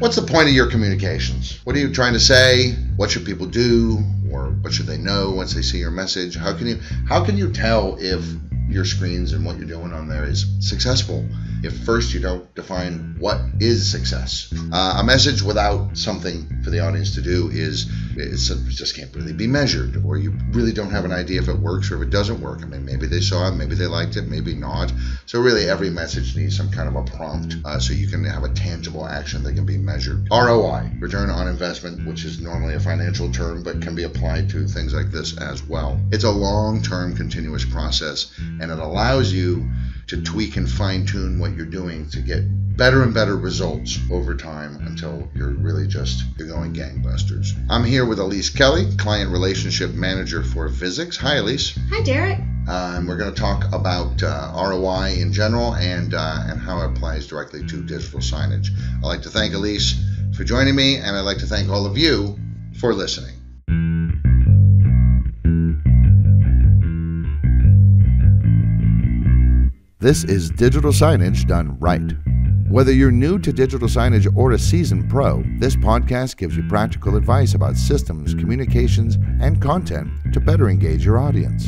What's the point of your communications? What are you trying to say? What should people do? Or what should they know once they see your message? How can you tell if your screens and what you're doing on there is successful if first you don't define what is success? A message without something for the audience to do it just can't really be measured, or you really don't have an idea if it works or if it doesn't work. I mean, maybe they saw it, maybe they liked it, maybe not. So really every message needs some kind of a prompt so you can have a tangible action that can be measured. ROI, return on investment, which is normally a financial term but can be applied to things like this as well. It's a long-term continuous process, and it allows you to tweak and fine-tune what you're doing to get better and better results over time until you're going gangbusters. I'm here with Ellyce Kelly, Client Relationship Manager for Visix. Hi, Ellyce. Hi, Derek. And we're going to talk about ROI in general and how it applies directly to digital signage. I'd like to thank Ellyce for joining me, and I'd like to thank all of you for listening. This is digital signage done right. Whether you're new to digital signage or a seasoned pro, this podcast gives you practical advice about systems, communications, and content to better engage your audience.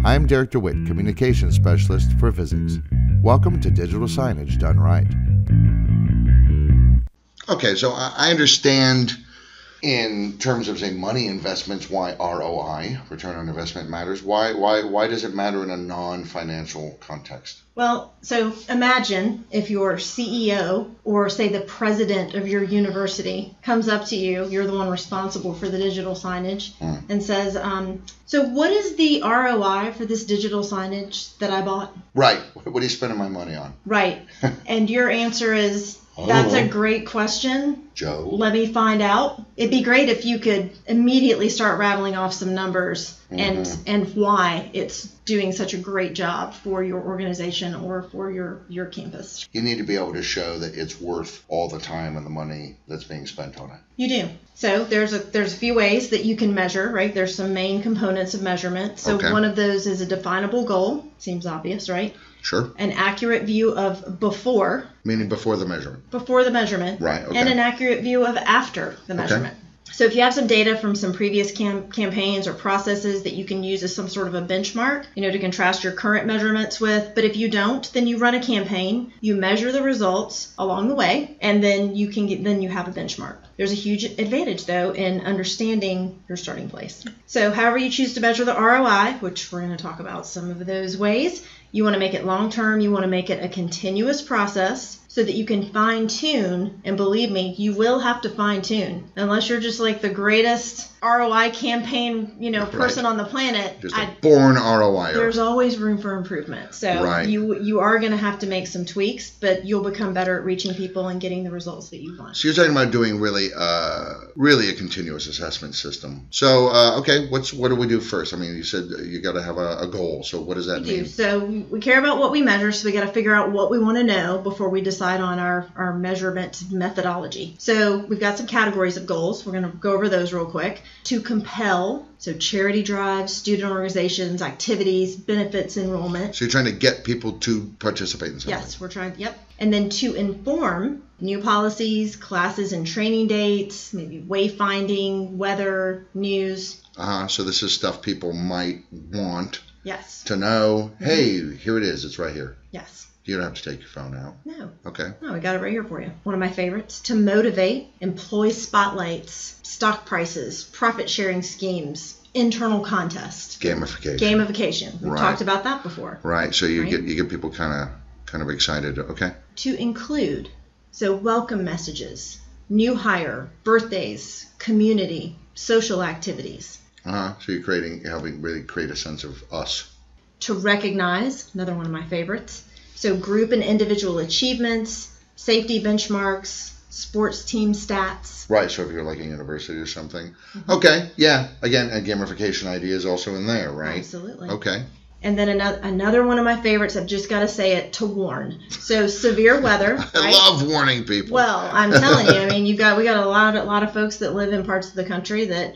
I'm Derek DeWitt, Communications Specialist for Visix. Welcome to Digital Signage Done Right. Okay, so I understand in terms of, say, money investments, why ROI, return on investment, matters. Why does it matter in a non-financial context? Well, so imagine if your CEO or, say, the president of your university comes up to you, you're the one responsible for the digital signage, and says, so what is the ROI for this digital signage that I bought? Right. What are you spending my money on? Right. And your answer is, that's a great question, Joe. Let me find out. It'd be great if you could immediately start rattling off some numbers and why it's doing such a great job for your organization or for your campus. You need to be able to show that it's worth all the time and the money that's being spent on it. You do. So there's a few ways that you can measure, right? There's some main components of measurement. So one of those is a definable goal. Seems obvious, right? Sure. An accurate view of before. Meaning before the measurement. Before the measurement. Right, okay. And an accurate view of after the measurement. So if you have some data from some previous campaigns or processes that you can use as some sort of a benchmark, to contrast your current measurements with, but if you don't, then you run a campaign, you measure the results along the way, and then you have a benchmark. There's a huge advantage, though, in understanding your starting place. So however you choose to measure the ROI, which we're going to talk about some of those ways, you want to make it long-term, you want to make it a continuous process so that you can fine-tune, and believe me, you will have to fine-tune. Unless you're just like the greatest ROI campaign, person on the planet. Just a born ROI. There's always room for improvement. So you are going to have to make some tweaks, but you'll become better at reaching people and getting the results that you want. So you're talking about doing really a continuous assessment system. So, what do we do first? I mean, you said you got to have a goal. So what does that mean? So we care about what we measure, so we got to figure out what we want to know before we decide on our measurement methodology. So we've got some categories of goals. We're going to go over those real quick. To compel, so charity drives, student organizations, activities, benefits, enrollment. So you're trying to get people to participate in something. Yes, we're trying, yep. And then to inform, new policies, classes and training dates, maybe wayfinding, weather, news. So this is stuff people might want to know. Mm-hmm. Hey, here it is. It's right here. Yes. You don't have to take your phone out. No. Okay. No, we got it right here for you. One of my favorites. To motivate, employee spotlights, stock prices, profit sharing schemes, internal contests. Gamification. We've talked about that before. Right. So you get people kind of excited. Okay. To include, so welcome messages, new hire, birthdays, community, social activities. So you're helping really create a sense of us. To recognize, another one of my favorites. So group and individual achievements, safety benchmarks, sports team stats. Right, so if you're like a university or something. Okay, yeah. Again, a gamification idea is also in there, right? Absolutely. Okay. And then another one of my favorites, I've just got to say it, to warn. So severe weather. I love warning people. Well, I'm telling you, I mean, we got a lot of folks that live in parts of the country that,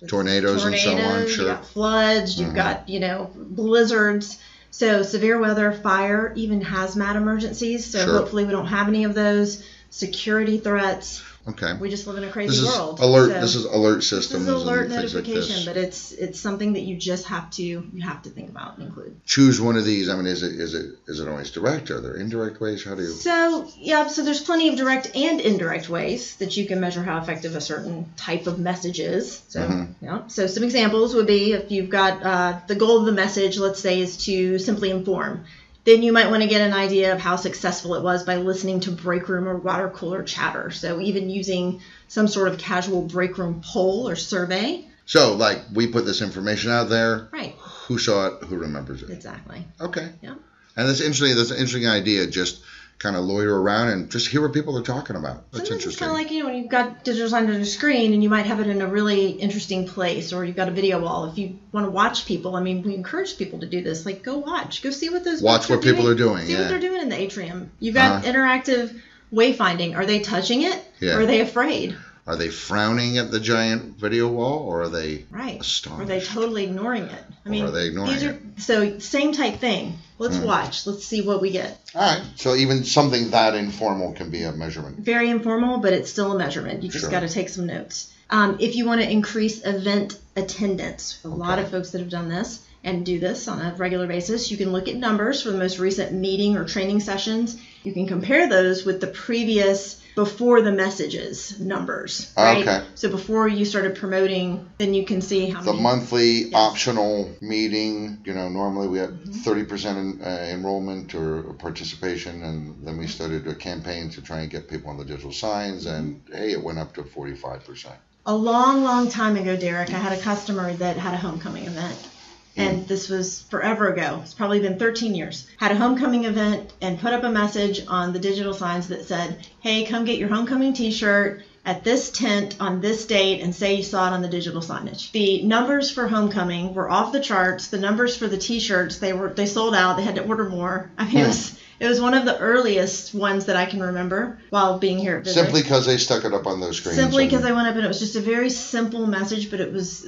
tornadoes and so on, sure. You've got floods, you've got, blizzards. So severe weather, fire, even hazmat emergencies. So hopefully we don't have any of those. Security threats. Okay. We just live in a crazy world. This is alert systems. This is alert and notification, like but it's something that you just have to think about and include. Choose one of these. I mean, is it always direct? Are there indirect ways? How do you? So there's plenty of direct and indirect ways that you can measure how effective a certain type of message is. So so some examples would be if you've got the goal of the message, let's say, is to simply inform. Then you might want to get an idea of how successful it was by listening to break room or water cooler chatter. So even using some sort of casual break room poll or survey. So, like, we put this information out there. Right. Who saw it? Who remembers it? Exactly. Okay. Yeah. And that's interesting. That's an interesting idea. Just kind of loiter around and just hear what people are talking about. That's Sometimes interesting. It's kind of like, when you've got digital sign on the screen and you might have it in a really interesting place, or you've got a video wall. If you want to watch people, I mean, we encourage people to do this. Like, go see what those watch what people are doing. See what they're doing in the atrium. You've got interactive wayfinding. Are they touching it? Yeah. Or are they afraid? Are they frowning at the giant video wall, or are they astonished? Or are they totally ignoring it? I mean, or are they ignoring it? So same type thing. Let's watch. Let's see what we get. All right. So even something that informal can be a measurement. Very informal, but it's still a measurement. You just got to take some notes. If you want to increase event attendance, a lot of folks that have done this and do this on a regular basis, you can look at numbers for the most recent meeting or training sessions. You can compare those with the previous before the messages numbers, right? Okay. So before you started promoting, then you can see how many. The monthly optional meeting, normally we had 30% enrollment or participation, and then we started a campaign to try and get people on the digital signs, and hey, it went up to 45%. A long, long time ago, Derek, I had a customer that had a homecoming event. And this was forever ago. It's probably been 13 years. Had a homecoming event and put up a message on the digital signs that said, hey, come get your homecoming t-shirt at this tent on this date and say you saw it on the digital signage. The numbers for homecoming were off the charts. The numbers for the t-shirts, they sold out. They had to order more. I mean, it was one of the earliest ones that I can remember while being here at Visix. Simply because they stuck it up on those screens. Simply because they went up and it was just a very simple message, but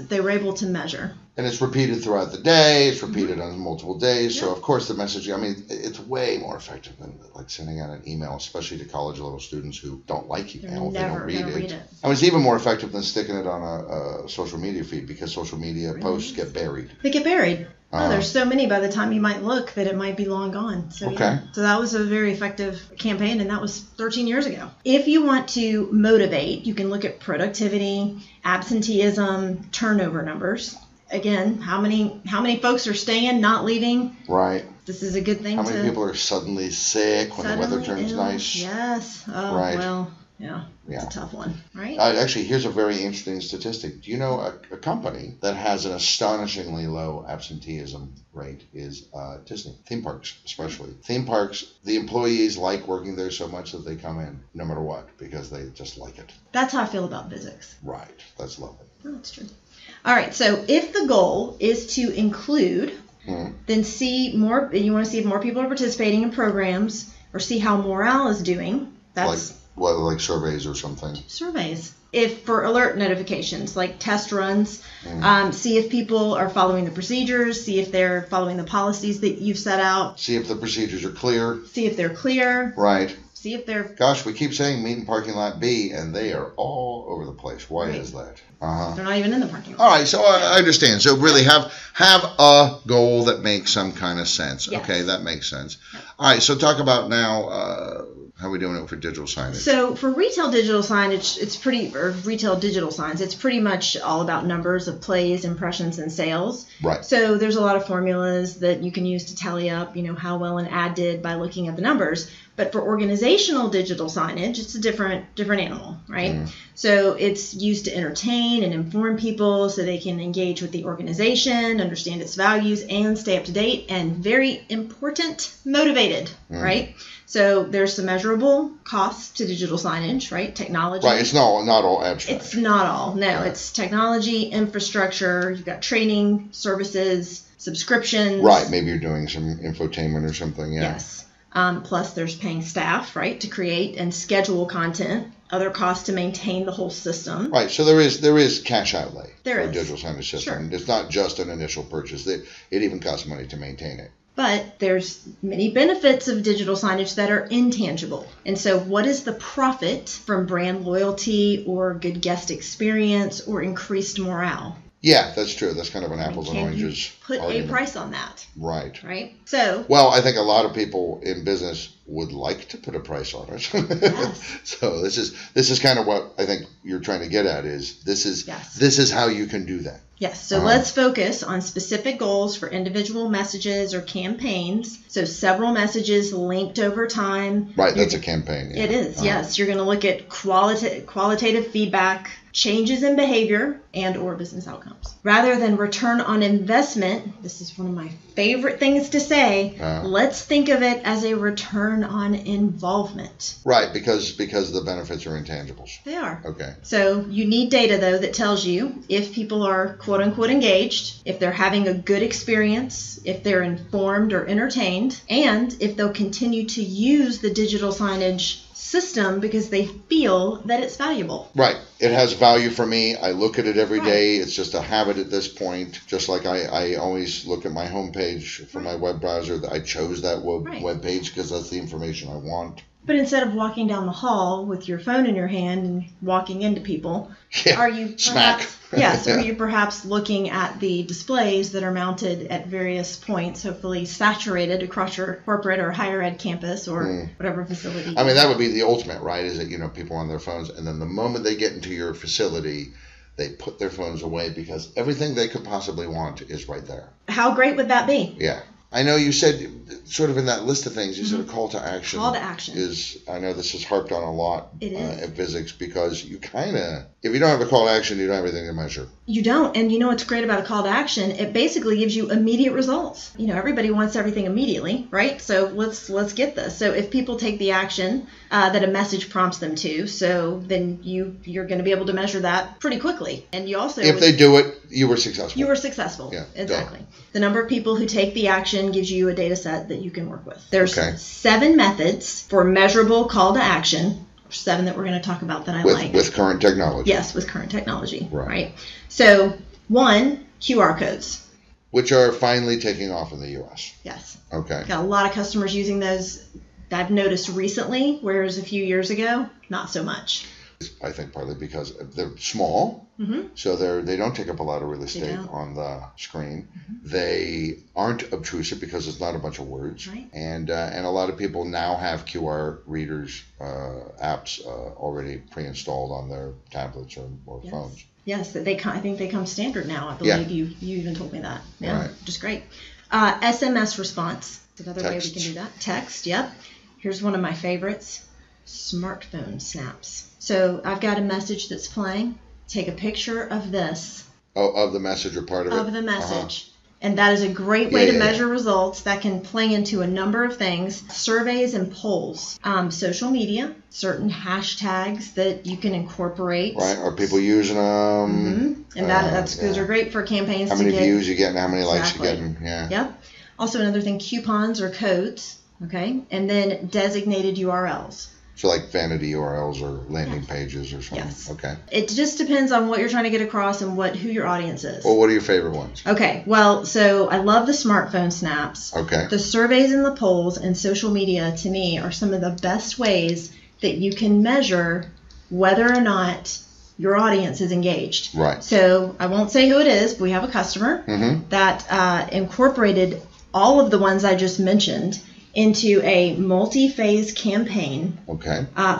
they were able to measure. And it's repeated throughout the day. It's repeated on multiple days. Yeah. So, of course, the messaging, I mean, it's way more effective than like sending out an email, especially to college-level students who don't like email. They don't read it. I mean, it's even more effective than sticking it on a social media feed, because social media posts get buried. They get buried. There's so many by the time you might look that it might be long gone. So, so that was a very effective campaign, and that was 13 years ago. If you want to motivate, you can look at productivity, absenteeism, turnover numbers. Again, how many folks are staying, not leaving? Right. This is a good thing. How many people are suddenly sick when the weather turns nice? Yes. Oh, right. Well, yeah. It's a tough one, right? Actually, here's a very interesting statistic. Do you know a company that has an astonishingly low absenteeism rate is Disney. Theme parks, especially. Theme parks, the employees like working there so much that they come in no matter what, because they just like it. That's how I feel about Visix. Right. That's lovely. Oh, that's true. All right, so if the goal is to include, then you want to see if more people are participating in programs, or see how morale is doing. That's like surveys or something. Surveys. If for alert notifications, like test runs, see if people are following the procedures, see if they're following the policies that you've set out. See if the procedures are clear. See if they're clear. Right. See if they're... Gosh, we keep saying meet in parking lot B, and they are all over the place. Why is that? They're not even in the parking lot. All right, so I understand. So really have a goal that makes some kind of sense. Yes. Okay, that makes sense. Yep. All right, so talk about now how are we doing it for digital signage? So for retail digital signage, retail digital signs, it's pretty much all about numbers of plays, impressions, and sales. Right. So there's a lot of formulas that you can use to tally up, how well an ad did by looking at the numbers. But for organizational digital signage, it's a different animal, right? So it's used to entertain and inform people so they can engage with the organization, understand its values, and stay up to date, and very important, motivated, right? So there's some measurable costs to digital signage, right? Technology. Right, it's not all abstract. It's not all. No, it's technology, infrastructure, you've got training, services, subscriptions. Right, maybe you're doing some infotainment or something, Yes. Plus there's paying staff, right, to create and schedule content, other costs to maintain the whole system. Right, so there is cash outlay for a digital signage system. Sure. It's not just an initial purchase. It even costs money to maintain it. But there's many benefits of digital signage that are intangible. And so what is the profit from brand loyalty or good guest experience or increased morale? Yeah, that's true. That's kind of an apples and oranges put argument. A price on that. Right. So, well, I think a lot of people in business would like to put a price on it. Yes. So this is kind of what I think you're trying to get at is this is how you can do that. Yes. So let's focus on specific goals for individual messages or campaigns. So several messages linked over time. Right. That's a campaign. Yeah. It is. Yes. You're going to look at qualitative feedback, changes in behavior, and or business outcomes. Rather than return on investment, this is one of my favorite things to say, let's think of it as a return on involvement. Right, because the benefits are intangibles. They are. Okay. So you need data, though, that tells you if people are quote-unquote engaged, if they're having a good experience, if they're informed or entertained, and if they'll continue to use the digital signage system because they feel that it's valuable. Right. It has value for me. I look at it every day. It's just a habit at this point. Just like I always look at my homepage for my web browser. I chose that web page because that's the information I want. But instead of walking down the hall with your phone in your hand and walking into people, are you perhaps looking at the displays that are mounted at various points, hopefully saturated across your corporate or higher ed campus or whatever facility? I mean, that would be the ultimate, right? Is that, people on their phones, and then the moment they get into your facility, they put their phones away because everything they could possibly want is right there. How great would that be? Yeah. I know you said, sort of in that list of things, you said a call to action. Call to action. I know this is harped on a lot at Visix because you kind of, if you don't have a call to action, you don't have anything to measure. You don't. And you know what's great about a call to action? It basically gives you immediate results. Everybody wants everything immediately, right? So let's get this. So if people take the action that a message prompts them to, so then you're going to be able to measure that pretty quickly. And you also... If they do it, you were successful. You were successful. Yeah, exactly. The number of people who take the action gives you a data set that you can work with. There's 7 methods for measurable call to action. 7 that we're going to talk about that I like. With current technology. Yes, with current technology. Right. So 1, QR codes. Which are finally taking off in the U.S. Yes. Okay. Got a lot of customers using those. I've noticed recently, whereas a few years ago, not so much. I think partly because they're small, so they don't take up a lot of real estate on the screen. They aren't obtrusive because it's not a bunch of words, and a lot of people now have QR readers apps already pre-installed on their tablets or phones. Yes, I think they come standard now. I believe you even told me that. Yeah, which is great. SMS response. Another way we can do that. Text. Yep. Here's one of my favorites. Smartphone snaps. So I've got a message that's playing. Take a picture of this. Oh, of the message or part of it? Of the message. And that is a great way to measure results that can play into a number of things. Surveys and polls. Social media. Certain hashtags that you can incorporate. Right. Are people using them? And those are great for campaigns. How many views you get and how many likes you get. Yeah. Yep. Also another thing, coupons or codes. Okay. And then designated URLs. So like vanity URLs or landing pages or something. Yes. Okay. It just depends on what you're trying to get across and who your audience is. Well, what are your favorite ones? Okay. Well, so I love the smartphone snaps. Okay. The surveys and the polls and social media, to me, are some of the best ways that you can measure whether or not your audience is engaged. Right. So I won't say who it is, but we have a customer that incorporated all of the ones I just mentioned into a multi-phase campaign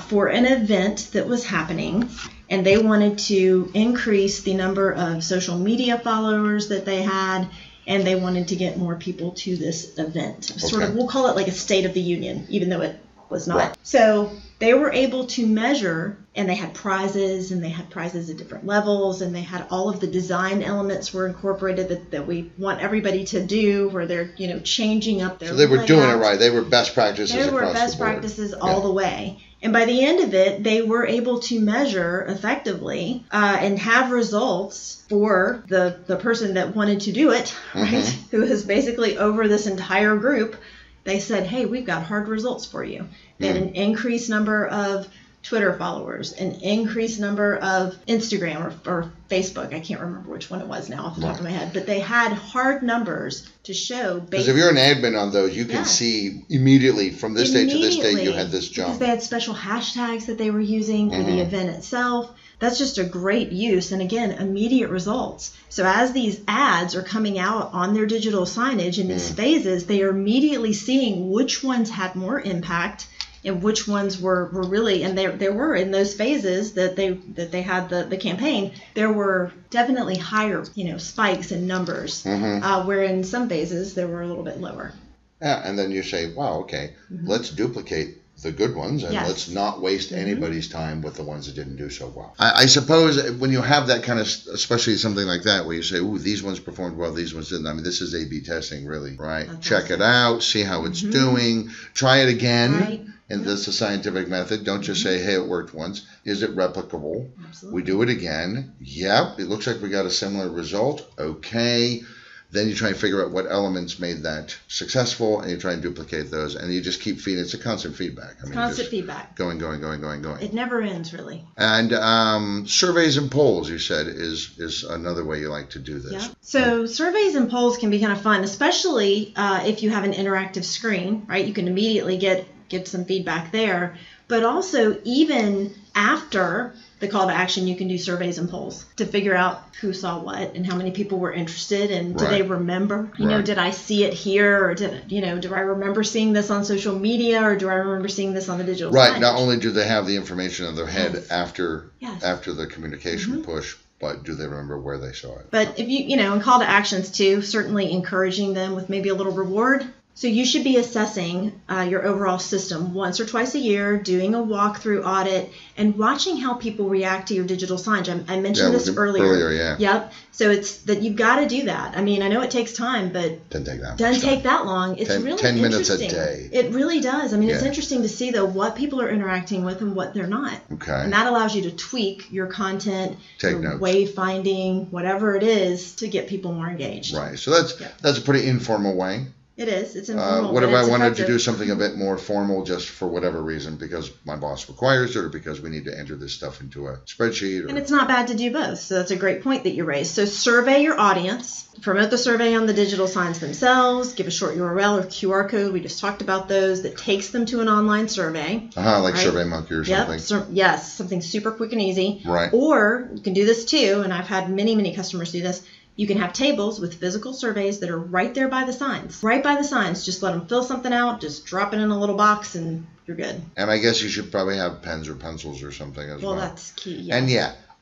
for an event that was happening, and they wanted to increase the number of social media followers that they had, and they wanted to get more people to this event. Sort of, we'll call it like a State of the Union, even though it was not. Right. So they were able to measure, and they had prizes, and they had prizes at different levels, and they had all of the design elements were incorporated that we want everybody to do, where they're changing up their. So they were doing it right. They were best practices. They were best practices all the way. And by the end of it, they were able to measure effectively and have results for the person that wanted to do it, right? Who is basically over this entire group. They said, hey, we've got hard results for you. They had an increased number of Twitter followers, an increased number of Instagram or Facebook. I can't remember which one it was now off the top of my head, but they had hard numbers to show. Because if you're an admin on those, you can see immediately from this date to this date you had this jump. Because they had special hashtags that they were using for the event itself. That's just a great use, and again, immediate results. So as these ads are coming out on their digital signage in these phases, they are immediately seeing which ones had more impact and which ones were really, and there were in those phases that they had the campaign, there were definitely higher, spikes in numbers, where in some phases there were a little bit lower. Yeah, and then you say, wow, okay, let's duplicate the good ones, and let's not waste anybody's time with the ones that didn't do so well. I suppose when you have that kind of, especially something like that, where you say, ooh, these ones performed well, these ones didn't. I mean, this is A/B testing, really, right? That's Check awesome. it out, see how it's doing, try it again. Right. And this is a scientific method. Don't just say, hey, it worked once. Is it replicable? Absolutely. We do it again. Yep, it looks like we got a similar result. Okay. Then you try and figure out what elements made that successful, and you try and duplicate those, and you just keep feeding. It's a constant feedback. Constant feedback. Going. It never ends, really. And surveys and polls, you said, is another way you like to do this. Yeah. So surveys and polls can be kind of fun, especially if you have an interactive screen, right? You can immediately get some feedback there. But also, even after the call to action, you can do surveys and polls to figure out who saw what and how many people were interested, and do they remember? Did I see it here, or do I remember seeing this on social media, or do I remember seeing this on the digital signage? Not only do they have the information in their head after the communication push, but do they remember where they saw it? But if and call to actions too, certainly encouraging them with maybe a little reward. So you should be assessing your overall system once or twice a year, doing a walkthrough audit, and watching how people react to your digital signage. I mentioned this earlier. Yep. So it's that you've got to do that. I mean, I know it takes time, but doesn't take that long. It's really 10 minutes a interesting. day. It really does. I mean, it's interesting to see, though, what people are interacting with and what they're not. Okay. And that allows you to tweak your content, Take your notes. wayfinding, whatever it is, to get people more engaged. Right. So that's a pretty informal way. It is. It's informal. What if I wanted effective. to do something a bit more formal, just for whatever reason, because my boss requires it, or because we need to enter this stuff into a spreadsheet? And it's not bad to do both. So that's a great point that you raised. So survey your audience, promote the survey on the digital signs themselves, give a short URL or QR code. We just talked about those that takes them to an online survey. Like SurveyMonkey or something. Yes, something super quick and easy. Right. Or you can do this too, and I've had many customers do this. You can have tables with physical surveys that are right there by the signs. Right by the signs. Just let them fill something out, just drop it in a little box, and you're good. And I guess you should probably have pens or pencils or something as well. Well, that's key, yes.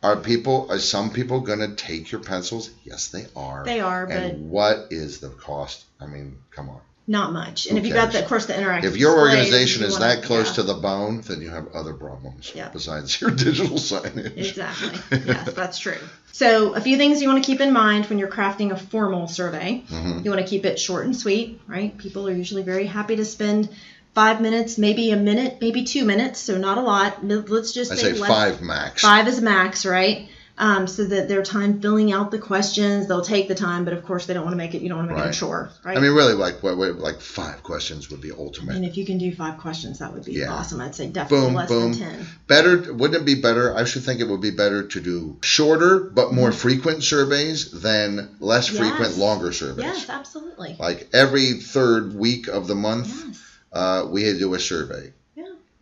And are some people going to take your pencils? Yes, they are. They are, but... And what is the cost? I mean, come on. Not much. And if you've got, the interactive If your displays, organization is that close to the bone, then you have other problems besides your digital signage. Exactly. Yes, that's true. So a few things you want to keep in mind when you're crafting a formal survey. You want to keep it short and sweet, right? People are usually very happy to spend 5 minutes, maybe a minute, maybe 2 minutes, so not a lot. Let's just say 5 max. 5 is max, right? So that their time filling out the questions, they'll take the time, but of course you don't want to make it a chore, right? I mean, really, like 5 questions would be ultimate. And if you can do 5 questions, that would be awesome. I'd say definitely less than 10. Better, wouldn't it be better? I should think it would be better to do shorter but more frequent surveys than less frequent, longer surveys. Yes, absolutely. Like every 3rd week of the month, we do a survey.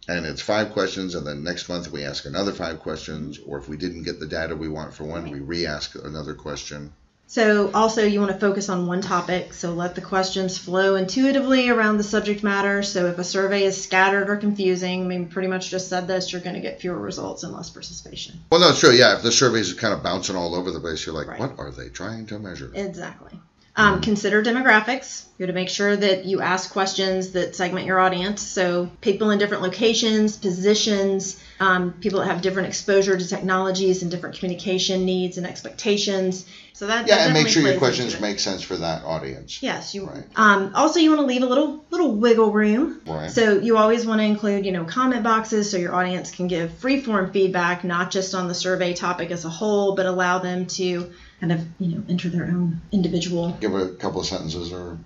And it's 5 questions, and then next month we ask another 5 questions, or if we didn't get the data we want for one, we re-ask another question. So also you want to focus on one topic, so let the questions flow intuitively around the subject matter. So if a survey is scattered or confusing, I mean, pretty much just said this, you're going to get fewer results and less participation. Well, no, it's true. Yeah, if the surveys are kind of bouncing all over the place, you're like, what are they trying to measure? Exactly. Consider demographics. You have to make sure that you ask questions that segment your audience. So people in different locations, positions, people that have different exposure to technologies and different communication needs and expectations. So that and make sure your questions make sense for that audience. Yes, you. Also, you want to leave a little wiggle room. Right. So you always want to include, comment boxes so your audience can give free-form feedback, not just on the survey topic as a whole, but allow them to kind of, enter their own individual. Give a couple of sentences or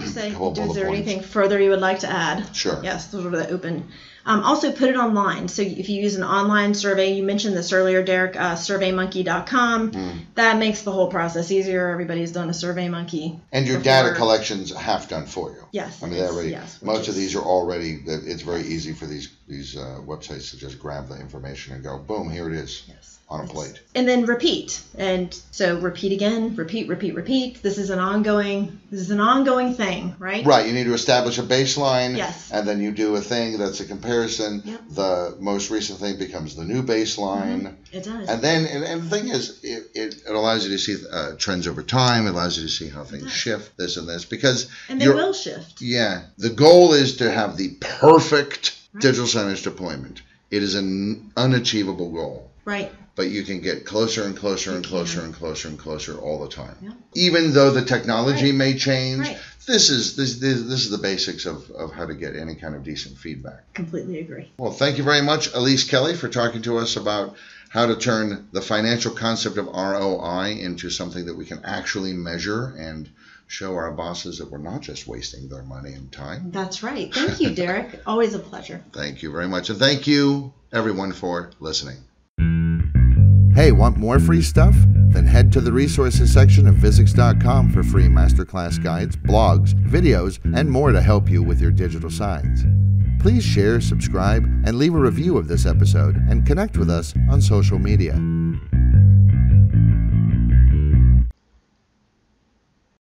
say, couple of bullet is there points. anything further you would like to add? Sure. Yes, those are the Also put it online. So if you use an online survey, you mentioned this earlier, Derek, surveymonkey.com. That makes the whole process easier. Everybody's done a SurveyMonkey. And your data collection's half done for you. Yes. I mean, most of these are already, it's very easy for these websites to just grab the information and go, boom, here it is. Yes. On a plate. And then repeat. And so repeat again, repeat. This is an ongoing thing, right? Right. You need to establish a baseline. Yes. And then you do a thing that's a comparison. Yep. The most recent thing becomes the new baseline. It does. And then, and the thing is, it allows you to see trends over time. It allows you to see how things shift, this and this, because they will shift. Yeah. The goal is to have the perfect digital signage deployment. It is an unachievable goal. Right. But you can get closer and closer and closer and closer and closer all the time. Yeah. Even though the technology may change, right. This is the basics of how to get any kind of decent feedback. Completely agree. Well, thank you very much, Ellyce Kelly, for talking to us about how to turn the financial concept of ROI into something that we can actually measure and show our bosses that we're not just wasting their money and time. That's right. Thank you, Derek. Always a pleasure. Thank you very much. And thank you, everyone, for listening. Hey, want more free stuff? Then head to the resources section of Visix.com for free masterclass guides, blogs, videos, and more to help you with your digital signs. Please share, subscribe, and leave a review of this episode and connect with us on social media.